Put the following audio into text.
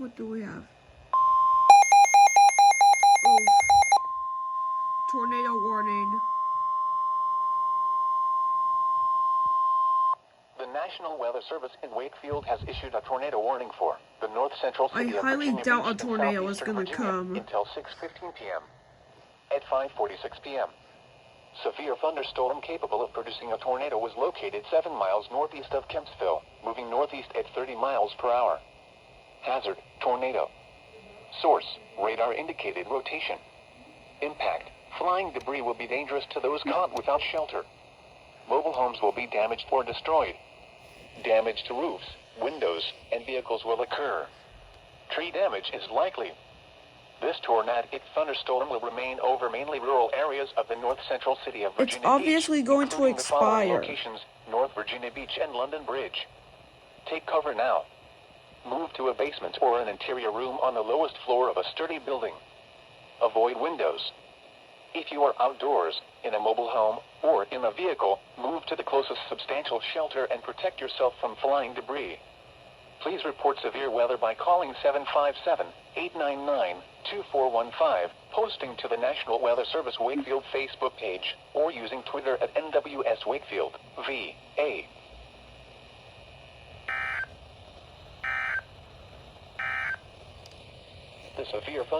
What do we have? Oof. Tornado warning. The National Weather Service in Wakefield has issued a tornado warning for the north central city of highly Virginia doubt Beach a tornado is southeastern gonna Virginia come. until 6:15 p.m. At 5:46 p.m., severe thunderstorm capable of producing a tornado was located 7 miles northeast of Kempsville, moving northeast at 30 miles per hour. Hazard, tornado. Source, radar indicated rotation. Impact, flying debris will be dangerous to those caught without shelter. Mobile homes will be damaged or destroyed. Damage to roofs, windows, and vehicles will occur. Tree damage is likely. This tornadic thunderstorm will remain over mainly rural areas of the north central city of Virginia It's obviously Beach, going to including the following expire. locations: North Virginia Beach and London Bridge. Take cover now. Move to a basement or an interior room on the lowest floor of a sturdy building. Avoid windows. If you are outdoors, in a mobile home, or in a vehicle, move to the closest substantial shelter and protect yourself from flying debris. Please report severe weather by calling 757-899-2415, posting to the National Weather Service Wakefield Facebook page, or using Twitter at NWS Wakefield, VA. The severe thunder